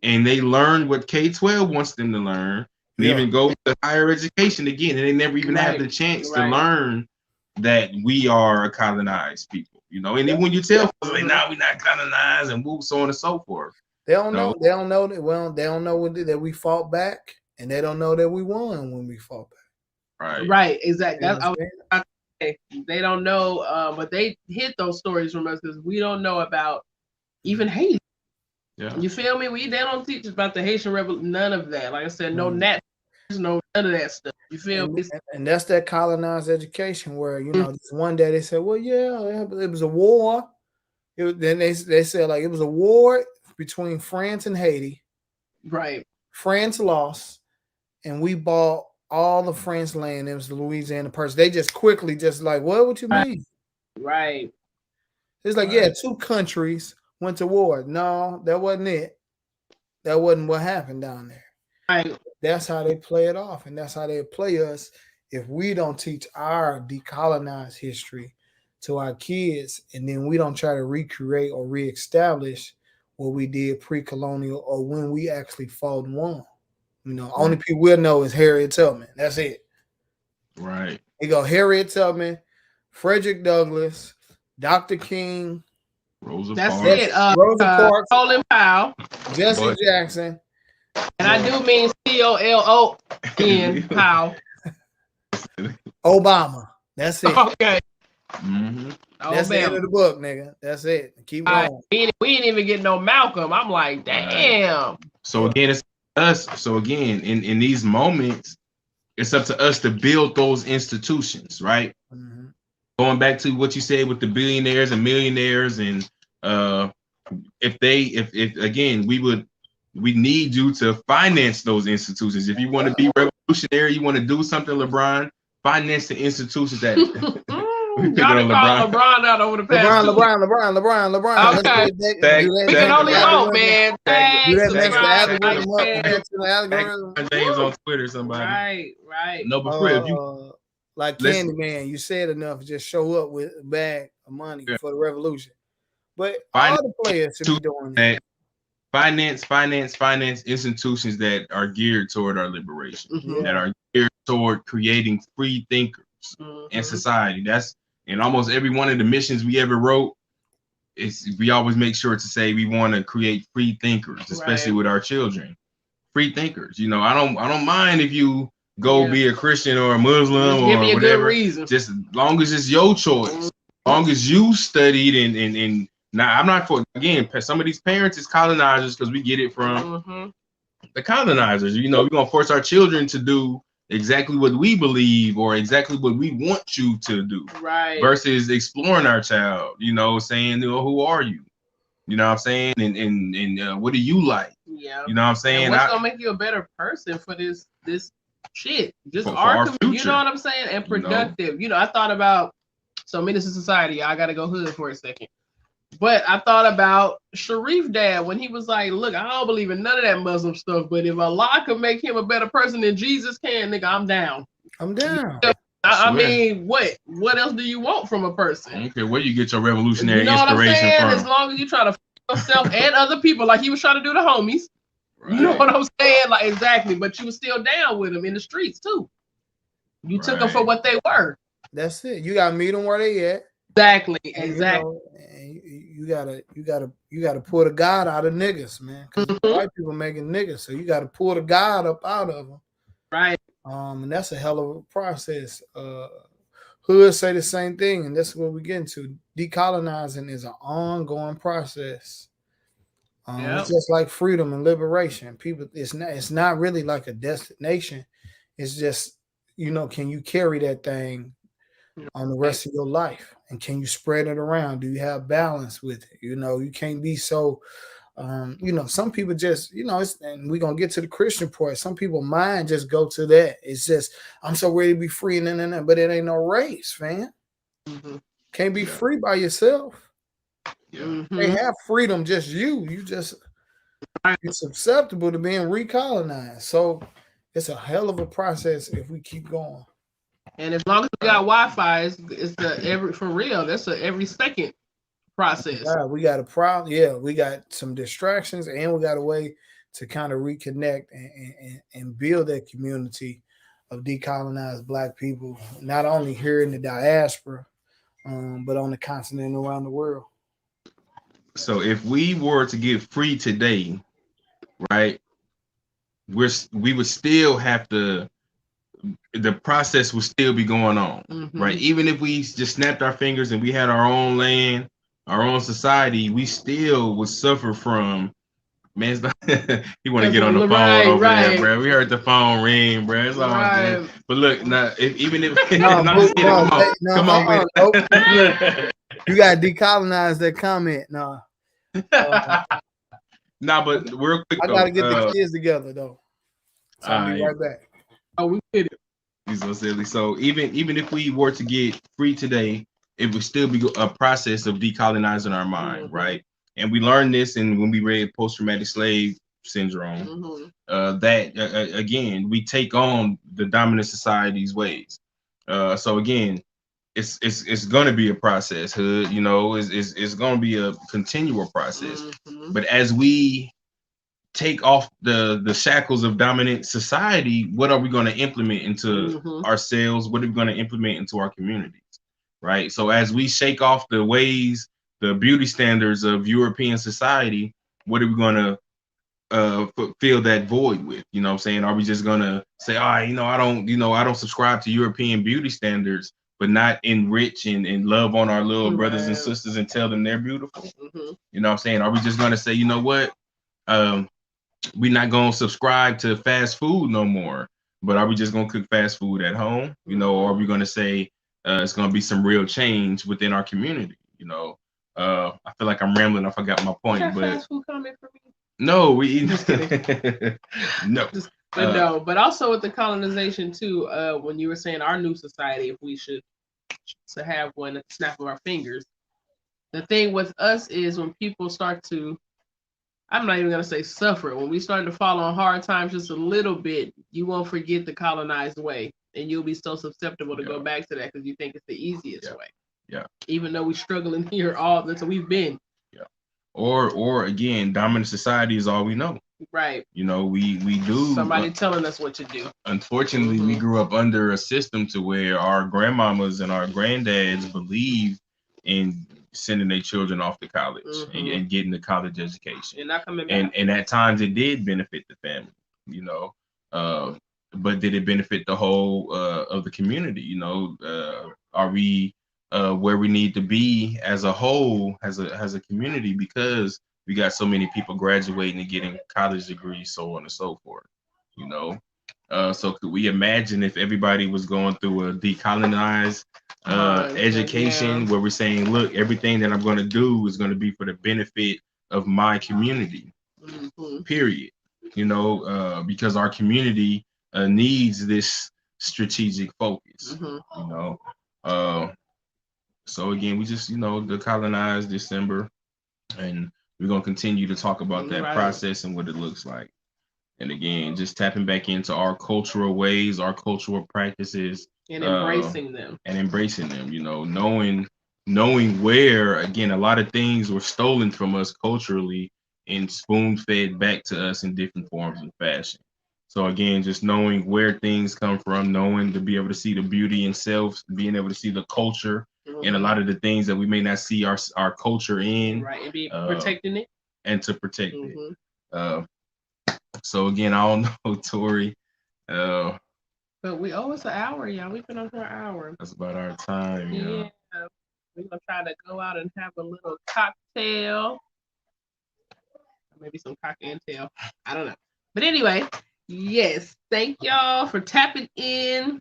and they learn what K-12 wants them to learn. They even go to higher education again, and they never even have the chance to learn that we are a colonized people. You know, and then when you tell people like, "Nah, we're not colonized," and so on and so forth, they don't know. They don't know that. Well, they don't know that we fought back, and they don't know that we won when we fought back. Right. Exactly. They don't know, but they hit those stories from us because we don't know about even Haiti. Yeah. You feel me? They don't teach us about the Haitian Revolution. None of that. Like I said, no none of that stuff. You feel me? And that's that colonized education where, you know, one day they said, well, yeah, it was a war. Then they said like it was a war between France and Haiti. Right. France lost, and we bought all the French land. It was the Louisiana person. They just quickly just like, what you mean? Right. It's like, yeah, two countries went to war. No, that wasn't it. That wasn't what happened down there. Right. That's how they play it off, and that's how they play us if we don't teach our decolonized history to our kids, and then we don't try to recreate or reestablish what we did pre-colonial or when we actually fought and won. You know, only people we'll know is Harriet Tubman. That's it. Right. You go Harriet Tubman, Frederick Douglass, Dr. King, Rosa Parks, Colin Powell, Jesse Jackson. And I do mean COLON Powell. Obama. That's it. Okay. Mm-hmm. That's the end of the book, nigga. That's it. Keep going. We ain't even get no Malcolm. I'm like, damn. Right. So again, it's us. So again, in these moments, it's up to us to build those institutions, right? Mm-hmm. Going back to what you said with the billionaires and millionaires, and if again, we need you to finance those institutions. If you want to be revolutionary, you want to do something, LeBron, finance the institutions that y'all done called LeBron out over the past. LeBron. Okay. We can only hope, man. James on Twitter, somebody. Right. No, but for if you like Candyman, you said enough, just show up with a bag of money for the revolution. But all the players should be doing that. Finance institutions that are geared toward our liberation, that are geared toward creating free thinkers in society. That's in almost every one of the missions we ever wrote. We always make sure to say we want to create free thinkers, especially with our children. Free thinkers. You know, I don't mind if you go be a Christian or a Muslim or whatever. Good reason. Just as long as it's your choice, as long as you studied and now, I'm not for, again, some of these parents is colonizers because we get it from the colonizers. You know, we're going to force our children to do exactly what we believe or exactly what we want you to do. Right. Versus exploring our child, you know, saying, you know, who are you? You know what I'm saying? And what do you like? Yeah. You know what I'm saying? And what's going to make you a better person for this shit? Just for our future. You know what I'm saying? And productive. You know, I thought about, so Minister Society, I got to go hood for a second. But I thought about Sharif dad when he was like, look, I don't believe in none of that Muslim stuff, but if Allah could make him a better person than Jesus can, nigga, I'm down. I mean, what else do you want from a person? I don't care where you get your revolutionary inspiration from. As long as you try to f yourself and other people, like he was trying to do the homies. Right. You know what I'm saying? Like, exactly. But you were still down with them in the streets, too. You took them for what they were. That's it. You got to meet them where they at. Exactly. You gotta pull the God out of niggas, man. Because white people making niggas, so you gotta pull the God up out of them. Right. And that's a hell of a process. Hood say the same thing, and that's what we get into. Decolonizing is an ongoing process. It's just like freedom and liberation. People, it's not really like a destination. It's just, you know, can you carry that thing on the rest of your life, and can you spread it around? Do you have balance with it? You know, you can't be so you know, some people just, you know, and we're gonna get to the Christian part. Some people mind just go to that. It's just, I'm so ready to be free, and but it ain't no race, man. Can't be free by yourself. Yeah. Can't have freedom just you. You just you're susceptible to being recolonized. So it's a hell of a process if we keep going. And as long as we got Wi-Fi, it's the every for real. That's a every second process. God, we got a problem. Yeah, we got some distractions, and we got a way to kind of reconnect and build that community of decolonized Black people, not only here in the diaspora, but on the continent and around the world. So if we were to get free today, right, we would still have to. The process would still be going on, right? Even if we just snapped our fingers and we had our own land, our own society, we still would suffer from. Man, he want to get on the phone over there, bro. We heard the phone ring, bro. It's all good. But look, now even if come on with it. You got to decolonize that comment, no. Nah, but real quick, I gotta get the kids together though. So I'll be right back. Oh, we did it. He's so silly. So even if we were to get free today, it would still be a process of decolonizing our mind, right? And we learned this, and when we read post-traumatic slave syndrome, that again we take on the dominant society's ways. So again, it's going to be a process, Hood. You know, it's going to be a continual process. But as we take off the shackles of dominant society, what are we going to implement into ourselves? What are we going to implement into our communities? Right. So as we shake off the ways, the beauty standards of European society, what are we going to fill that void with? You know what I'm saying? Are we just going to say, I don't subscribe to European beauty standards, but not enrich and love on our little brothers and sisters and tell them they're beautiful? You know what I'm saying? Are we just going to say, you know what? We're not going to subscribe to fast food no more, but are we just going to cook fast food at home? You know, or are we going to say it's going to be some real change within our community? You know, I feel like I'm rambling. I forgot my point, but fast food comment for me? No, we eat. No, but no, but also with the colonization too. When you were saying our new society, if we should to have one at the snap of our fingers, the thing with us is when people start to, I'm not even going to say suffer. When we start to fall on hard times just a little bit, you won't forget the colonized way. And you'll be so susceptible to go back to that because you think it's the easiest way. Yeah. Even though we're struggling here all that's what we've been. Yeah. Or again, dominant society is all we know. Right. You know, we do. Somebody telling us what to do. Unfortunately, we grew up under a system to where our grandmamas and our granddads believe in sending their children off to college and getting a college education. And not coming back. And at times it did benefit the family, you know. But did it benefit the whole of the community? You know, are we where we need to be as a whole, as a community, because we got so many people graduating and getting college degrees, so on and so forth. You know, so could we imagine if everybody was going through a decolonized education where we're saying, look, everything that I'm going to do is going to be for the benefit of my community, period. You know, because our community needs this strategic focus, you know. So again, we just, you know, decolonize December, and we're going to continue to talk about that process and what it looks like. And again, just tapping back into our cultural ways, our cultural practices, and embracing them. And embracing them, you know, knowing where, again, a lot of things were stolen from us culturally and spoon-fed back to us in different forms and fashion. So again, just knowing where things come from, knowing to be able to see the beauty in self, being able to see the culture and a lot of the things that we may not see our culture in. Right, and be protecting it. And to protect it. So again, I don't know, Tori. But we owe us an hour, y'all. We've been on for an hour. That's about our time, yeah. We're gonna try to go out and have a little cocktail. Maybe some cock and tail. I don't know. But anyway, yes. Thank y'all for tapping in.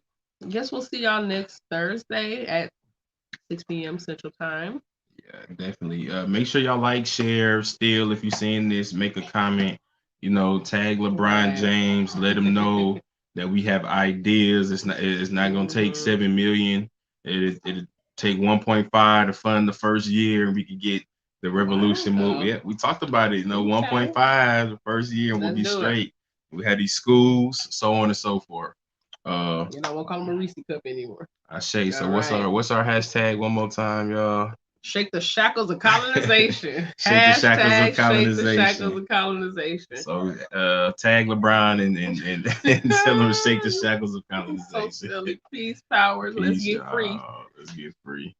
Guess we'll see y'all next Thursday at 6 p.m. Central Time. Yeah, definitely. Make sure y'all like, share. Still, if you're seeing this, make a comment. You know, tag LeBron James. Let him know that we have ideas. It's not going to take 7 million. take 1.5 to fund the first year, and we could get the revolution move. Yeah, we talked about it. 1.5 the first year, and we'll be straight. We had these schools, so on and so forth. We'll call them a Reese Cup anymore. I say. So what's our hashtag one more time, y'all? Shake the shackles of colonization. Shake the shackles of colonization. Shake the shackles of colonization. So tag LeBron and tell him to shake the shackles of colonization. So silly. Peace, powers. Let's get free. Let's get free.